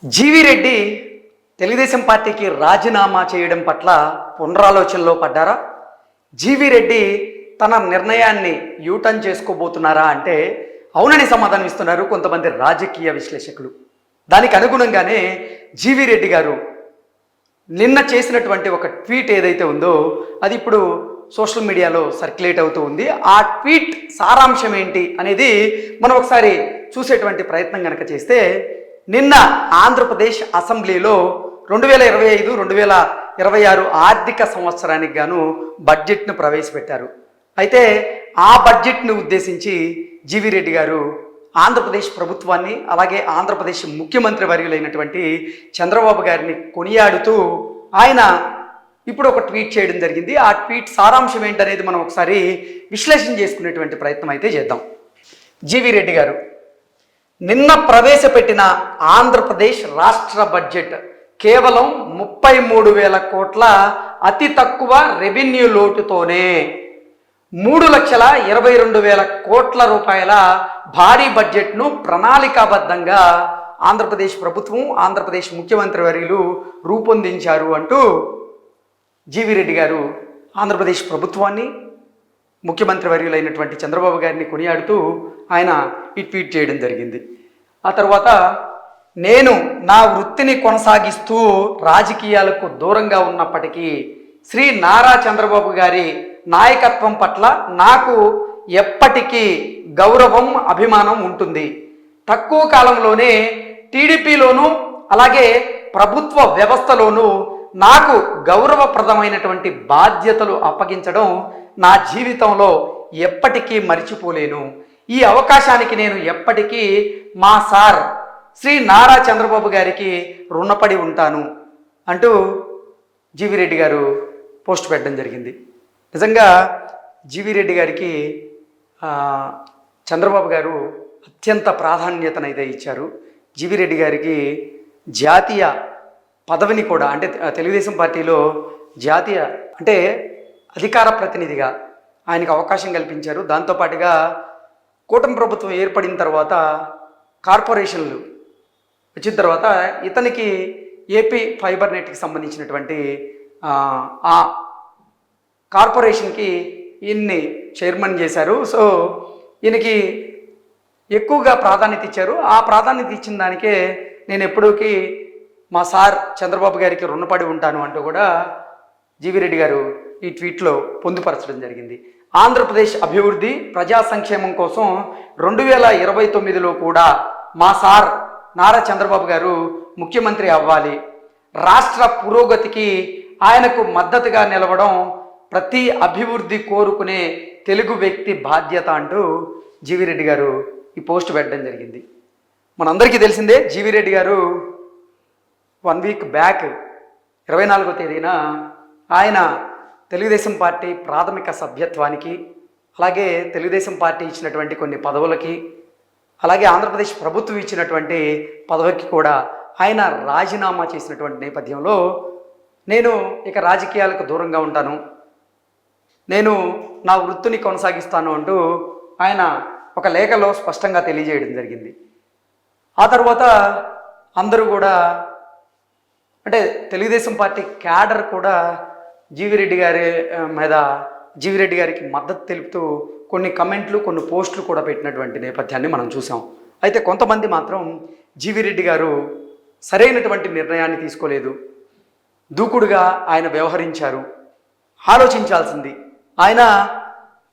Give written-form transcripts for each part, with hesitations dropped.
జీవి రెడ్డి తెలుగుదేశం పార్టీకి రాజీనామా చేయడం పట్ల పునరాలోచనలో పడ్డారా? జీవి రెడ్డి తన నిర్ణయాన్ని యూటర్న్ చేసుకోబోతున్నారా అంటే అవునని సమాధానం ఇస్తున్నారు కొంతమంది రాజకీయ విశ్లేషకులు. దానికి అనుగుణంగానే జీవి రెడ్డి గారు నిన్న చేసినటువంటి ఒక ట్వీట్ ఏదైతే ఉందో అది ఇప్పుడు సోషల్ మీడియాలో సర్క్యులేట్ అవుతూ ఉంది. ఆ ట్వీట్ సారాంశం ఏంటి అనేది మనం ఒకసారి చూసేటువంటి ప్రయత్నం కనుక చేస్తే, నిన్న ఆంధ్రప్రదేశ్ అసెంబ్లీలో 2025-2026 ఆర్థిక సంవత్సరానికి గాను బడ్జెట్ను ప్రవేశపెట్టారు. అయితే ఆ బడ్జెట్ను ఉద్దేశించి జీవి రెడ్డి గారు ఆంధ్రప్రదేశ్ ప్రభుత్వాన్ని, అలాగే ఆంధ్రప్రదేశ్ ముఖ్యమంత్రి వర్యులైనటువంటి చంద్రబాబు గారిని కొనియాడుతూ ఆయన ఇప్పుడు ఒక ట్వీట్ చేయడం జరిగింది. ఆ ట్వీట్ సారాంశం ఏంటనేది మనం ఒకసారి విశ్లేషణ చేసుకునేటువంటి ప్రయత్నం అయితే చేద్దాం. జీవి రెడ్డి గారు నిన్న ప్రవేశపెట్టిన ఆంధ్రప్రదేశ్ రాష్ట్ర బడ్జెట్ కేవలం 33,000 కోట్ల అతి తక్కువ రెవెన్యూ లోటుతోనే 3,22,000 కోట్ల రూపాయల భారీ బడ్జెట్ను ప్రణాళికాబద్ధంగా ఆంధ్రప్రదేశ్ ప్రభుత్వం, ఆంధ్రప్రదేశ్ ముఖ్యమంత్రి వర్యులు రూపొందించారు అంటూ జీవి రెడ్డి గారు ఆంధ్రప్రదేశ్ ప్రభుత్వాన్ని, ముఖ్యమంత్రి వర్యులైనటువంటి చంద్రబాబు గారిని కొనియాడుతూ ఆయన ఈ ట్వీట్ చేయడం జరిగింది. ఆ తర్వాత, నేను నా వృత్తిని కొనసాగిస్తూ రాజకీయాలకు దూరంగా ఉన్నప్పటికీ శ్రీ నారా చంద్రబాబు గారి నాయకత్వం పట్ల నాకు ఎప్పటికీ గౌరవం, అభిమానం ఉంటుంది. తక్కువ కాలంలోనే టీడీపీలోనూ అలాగే ప్రభుత్వ వ్యవస్థలోనూ నాకు గౌరవప్రదమైనటువంటి బాధ్యతలు అప్పగించడం నా జీవితంలో ఎప్పటికీ మర్చిపోలేను. ఈ అవకాశానికి నేను ఎప్పటికీ మా సార్ శ్రీ నారా చంద్రబాబు గారికి రుణపడి ఉంటాను అంటూ జీవి రెడ్డి గారు పోస్ట్ పెట్టడం జరిగింది. నిజంగా జీవి రెడ్డి గారికి చంద్రబాబు గారు అత్యంత ప్రాధాన్యతనైతే ఇచ్చారు. జీవి రెడ్డి గారికి జాతీయ పదవిని కూడా, అంటే తెలుగుదేశం పార్టీలో జాతీయ అంటే అధికార ప్రతినిధిగా ఆయనకు అవకాశం కల్పించారు. దాంతోపాటుగా కూటమి ప్రభుత్వం ఏర్పడిన తర్వాత కార్పొరేషన్లు వచ్చిన తర్వాత ఇతనికి ఏపీ ఫైబర్ నెట్కి సంబంధించినటువంటి ఆ కార్పొరేషన్కి ఈయన్ని చైర్మన్ చేశారు. సో ఈయనకి ఎక్కువగా ప్రాధాన్యత ఇచ్చారు. ఆ ప్రాధాన్యత ఇచ్చిన దానికే నేను ఎప్పుడూకి మా సార్ చంద్రబాబు గారికి రుణపడి ఉంటాను అంటూ కూడా జీవి రెడ్డి గారు ఈ ట్వీట్లో పొందుపరచడం జరిగింది. ఆంధ్రప్రదేశ్ అభివృద్ధి, ప్రజా సంక్షేమం కోసం 2029లో కూడా మా సార్ నారా చంద్రబాబు గారు ముఖ్యమంత్రి అవ్వాలి. రాష్ట్ర పురోగతికి ఆయనకు మద్దతుగా నిలవడం ప్రతి అభివృద్ధి కోరుకునే తెలుగు వ్యక్తి బాధ్యత అంటూ జీవి రెడ్డి గారు ఈ పోస్ట్ పెట్టడం జరిగింది. మనందరికీ తెలిసిందే, జీవి రెడ్డి గారు 1 వీక్ బ్యాక్ 24వ తేదీన ఆయన తెలుగుదేశం పార్టీ ప్రాథమిక సభ్యత్వానికి, అలాగే తెలుగుదేశం పార్టీ ఇచ్చినటువంటి కొన్ని పదవులకి, అలాగే ఆంధ్రప్రదేశ్ ప్రభుత్వం ఇచ్చినటువంటి పదవికి కూడా ఆయన రాజీనామా చేసినటువంటి నేపథ్యంలో నేను ఇక రాజకీయాలకు దూరంగా ఉంటాను, నేను నా వృత్తిని కొనసాగిస్తాను అంటూ ఆయన ఒక లేఖలో స్పష్టంగా తెలియజేయడం జరిగింది. ఆ తర్వాత అందరూ కూడా, అంటే తెలుగుదేశం పార్టీ క్యాడర్ కూడా జీవి రెడ్డి గారి మీద, జీవి రెడ్డి గారికి మద్దతు తెలుపుతూ కొన్ని కమెంట్లు, కొన్ని పోస్టులు కూడా పెట్టినటువంటి నేపథ్యాన్ని మనం చూసాం. అయితే కొంతమంది మాత్రం జీవి రెడ్డి గారు సరైనటువంటి నిర్ణయాన్ని తీసుకోలేదు, దూకుడుగా ఆయన వ్యవహరించారు, ఆలోచించాల్సింది, ఆయన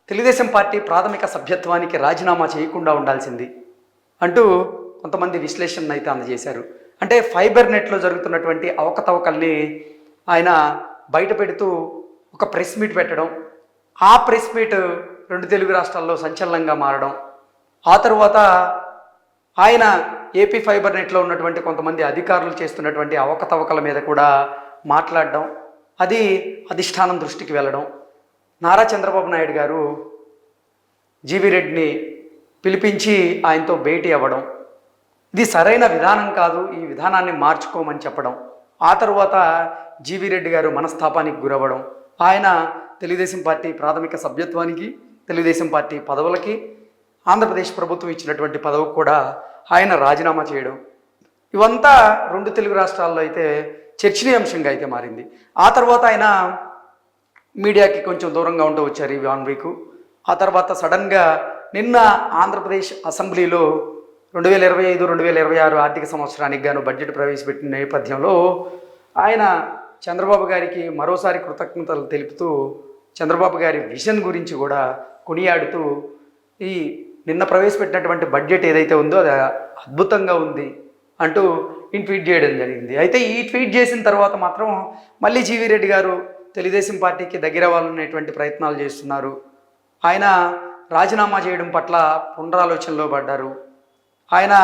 తెలుగుదేశం పార్టీ ప్రాథమిక సభ్యత్వానికి రాజీనామా చేయకుండా ఉండాల్సింది అంటూ కొంతమంది విశ్లేషణ అయితే అందజేశారు. అంటే ఫైబర్ నెట్లో జరుగుతున్నటువంటి అవకతవకల్ని ఆయన బయట పెడుతూ ఒక ప్రెస్ మీట్ పెట్టడం, ఆ ప్రెస్ మీట్ 2 తెలుగు రాష్ట్రాల్లో సంచలనంగా మారడం, ఆ తర్వాత ఆయన ఏపీ ఫైబర్ నెట్లో ఉన్నటువంటి కొంతమంది అధికారులు చేస్తున్నటువంటి అవకతవకల మీద కూడా మాట్లాడడం, అది అధిష్టానం దృష్టికి వెళ్ళడం, నారా చంద్రబాబు నాయుడు గారు జీవి రెడ్డిని పిలిపించి ఆయనతో భేటీ అవ్వడం, ఇది సరైన విధానం కాదు, ఈ విధానాన్ని మార్చుకోమని చెప్పడం, ఆ తర్వాత జీవి రెడ్డి గారు మనస్తాపానికి గురవ్వడం, ఆయన తెలుగుదేశం పార్టీ ప్రాథమిక సభ్యత్వానికి, తెలుగుదేశం పార్టీ పదవులకి, ఆంధ్రప్రదేశ్ ప్రభుత్వం ఇచ్చినటువంటి పదవికి కూడా ఆయన రాజీనామా చేయడం, ఇవంతా రెండు తెలుగు రాష్ట్రాల్లో అయితే చర్చనీయాంశంగా అయితే మారింది. ఆ తర్వాత ఆయన మీడియాకి కొంచెం దూరంగా ఉంటూ వచ్చారు ఈ 1 వీక్. ఆ తర్వాత సడన్గా నిన్న ఆంధ్రప్రదేశ్ అసెంబ్లీలో 2025, 2026 ఆర్థిక సంవత్సరానికి గాను బడ్జెట్ ప్రవేశపెట్టిన నేపథ్యంలో ఆయన చంద్రబాబు గారికి మరోసారి కృతజ్ఞతలు తెలుపుతూ చంద్రబాబు గారి విజన్ గురించి కూడా కొనియాడుతూ ఈ నిన్న ప్రవేశపెట్టినటువంటి బడ్జెట్ ఏదైతే ఉందో అది అద్భుతంగా ఉంది అంటూ ఈ ట్వీట్ చేయడం జరిగింది. అయితే ఈ ట్వీట్ చేసిన తర్వాత మాత్రం మళ్ళీ జీవీ రెడ్డి గారు తెలుగుదేశం పార్టీకి దగ్గర అవ్వాలనేటువంటి ప్రయత్నాలు చేస్తున్నారు. ఆయన రాజీనామా చేయడం పట్ల పునరాలోచనలో పడ్డారు. ఆయన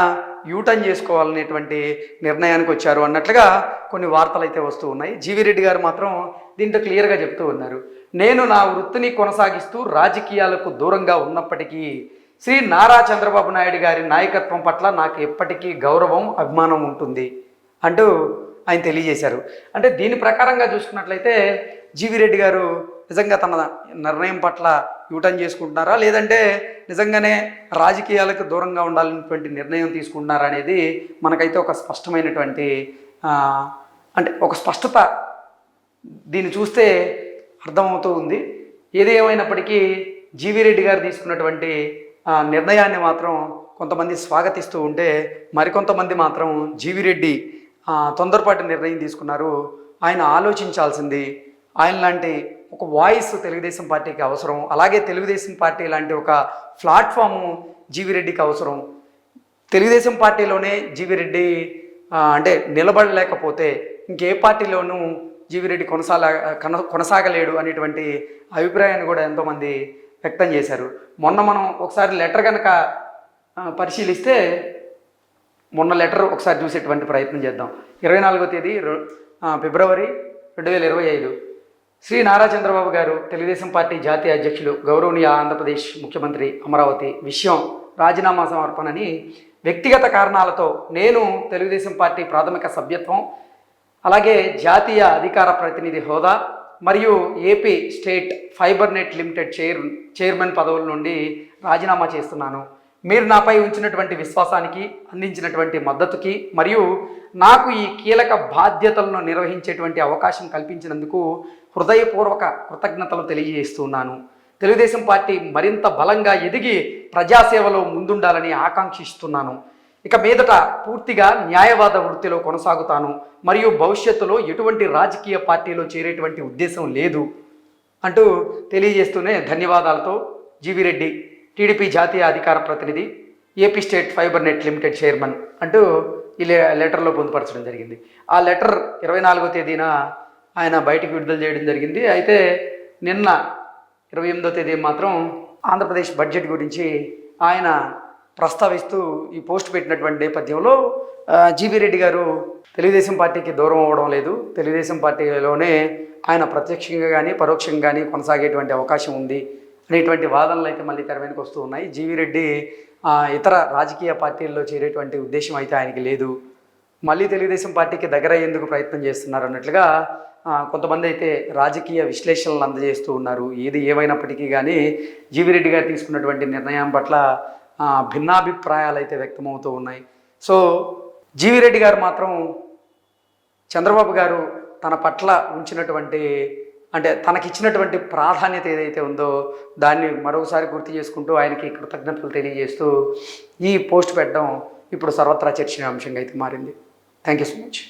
యూటర్న్ చేసుకోవాలనేటువంటి నిర్ణయానికి వచ్చారు అన్నట్లుగా కొన్ని వార్తలు అయితే వస్తూ ఉన్నాయి. జీవీ రెడ్డి గారు మాత్రం దీంట్లో క్లియర్గా చెప్తూ ఉన్నారు, నేను నా వృత్తిని కొనసాగిస్తూ రాజకీయాలకు దూరంగా ఉన్నప్పటికీ శ్రీ నారా చంద్రబాబు నాయుడు గారి నాయకత్వం పట్ల నాకు ఎప్పటికీ గౌరవం, అభిమానం ఉంటుంది అంటూ ఆయన తెలియజేశారు. అంటే దీని ప్రకారంగా చూసుకున్నట్లయితే జీవీ రెడ్డి గారు నిజంగా తన నిర్ణయం పట్ల యూటర్న్ చేసుకుంటున్నారా, లేదంటే నిజంగానే రాజకీయాలకు దూరంగా ఉండాలనేటువంటి నిర్ణయం తీసుకుంటున్నారా అనేది మనకైతే ఒక స్పష్టమైనటువంటి అంటే ఒక స్పష్టత దీన్ని చూస్తే అర్థమవుతూ ఉంది. ఏది ఏమైనప్పటికీ జీవీ రెడ్డి గారు తీసుకున్నటువంటి నిర్ణయాన్ని మాత్రం కొంతమంది స్వాగతిస్తూ ఉంటే మరికొంతమంది మాత్రం జీవీ రెడ్డి తొందరపాటు నిర్ణయం తీసుకున్నారు, ఆయన ఆలోచించాల్సింది, ఆయన లాంటి ఒక వాయిస్ తెలుగుదేశం పార్టీకి అవసరం, అలాగే తెలుగుదేశం పార్టీ లాంటి ఒక ప్లాట్ఫాము జీవీ రెడ్డికి అవసరం. తెలుగుదేశం పార్టీలోనే జీవీ రెడ్డి అంటే నిలబడలేకపోతే ఇంకే పార్టీలోనూ జీవీ రెడ్డి కొనసాగలేడు అనేటువంటి అభిప్రాయాన్ని కూడా ఎంతోమంది వ్యక్తం చేశారు. మొన్న మనం ఒకసారి లెటర్ కనుక పరిశీలిస్తే మొన్న లెటర్ ఒకసారి చూసేటువంటి ప్రయత్నం చేద్దాం. 24వ తేదీ ఫిబ్రవరి 2025 శ్రీ నారా చంద్రబాబు గారు తెలుగుదేశం పార్టీ జాతీయ అధ్యక్షులు గౌరవనీయ ఆంధ్రప్రదేశ్ ముఖ్యమంత్రి అమరావతి విషయం రాజీనామా సమర్పణని వ్యక్తిగత కారణాలతో నేను తెలుగుదేశం పార్టీ ప్రాథమిక సభ్యత్వం అలాగే జాతీయ అధికార ప్రతినిధి హోదా మరియు AP state fibre net limited chairman పదవుల నుండి రాజీనామా చేస్తున్నాను. మీరు నాపై ఉంచినటువంటి విశ్వాసానికి, అందించినటువంటి మద్దతుకి మరియు నాకు ఈ కీలక బాధ్యతలను నిర్వహించేటువంటి అవకాశం కల్పించినందుకు హృదయపూర్వక కృతజ్ఞతలు తెలియజేస్తున్నాను. తెలుగుదేశం పార్టీ మరింత బలంగా ఎదిగి ప్రజాసేవలో ముందుండాలని ఆకాంక్షిస్తున్నాను. ఇక మీదట పూర్తిగా న్యాయవాద వృత్తిలో కొనసాగుతాను మరియు భవిష్యత్తులో ఎటువంటి రాజకీయ పార్టీలో చేరేటువంటి ఉద్దేశం లేదు అంటూ తెలియజేస్తూనే ధన్యవాదాలతో జీవీ రెడ్డి టీడీపీ జాతీయ అధికార ప్రతినిధి, AP state fibre net limited chairman అంటూ ఈ లెటర్లో పొందుపరచడం జరిగింది. ఆ లెటర్ 24వ తేదీన ఆయన బయటికి విడుదల చేయడం జరిగింది. అయితే నిన్న 28వ తేదీ మాత్రం ఆంధ్రప్రదేశ్ బడ్జెట్ గురించి ఆయన ప్రస్తావిస్తూ ఈ పోస్ట్ పెట్టినటువంటి నేపథ్యంలో జీవీ రెడ్డి గారు తెలుగుదేశం పార్టీకి దూరం అవ్వడం లేదు, తెలుగుదేశం పార్టీలోనే ఆయన ప్రత్యక్షంగా కానీ పరోక్షంగా కానీ కొనసాగేటువంటి అవకాశం ఉంది అనేటువంటి వాదనలు అయితే మళ్ళీ తెర వెనుక వస్తూ ఉన్నాయి. జీవీ రెడ్డి ఇతర రాజకీయ పార్టీల్లో చేరేటువంటి ఉద్దేశం అయితే ఆయనకి లేదు, మళ్ళీ తెలుగుదేశం పార్టీకి దగ్గర అయ్యేందుకు ప్రయత్నం చేస్తున్నారు అన్నట్లుగా కొంతమంది అయితే రాజకీయ విశ్లేషణలు అందజేస్తూ ఉన్నారు. ఏది ఏమైనప్పటికీ కానీ జీవీ రెడ్డి గారు తీసుకున్నటువంటి నిర్ణయం పట్ల భిన్నాభిప్రాయాలు అయితే వ్యక్తమవుతూ ఉన్నాయి. సో జీవీ రెడ్డి గారు మాత్రం చంద్రబాబు గారు తన పట్ల ఉంచినటువంటి అంటే తనకిచ్చినటువంటి ప్రాధాన్యత ఏదైతే ఉందో దాన్ని మరోసారి గుర్తు చేసుకుంటూ ఆయనకి కృతజ్ఞతలు తెలియజేస్తూ ఈ పోస్ట్ పెట్టడం ఇప్పుడు సర్వత్రా చర్చనీయాంశంగా అయితే మారింది. Thank you so much.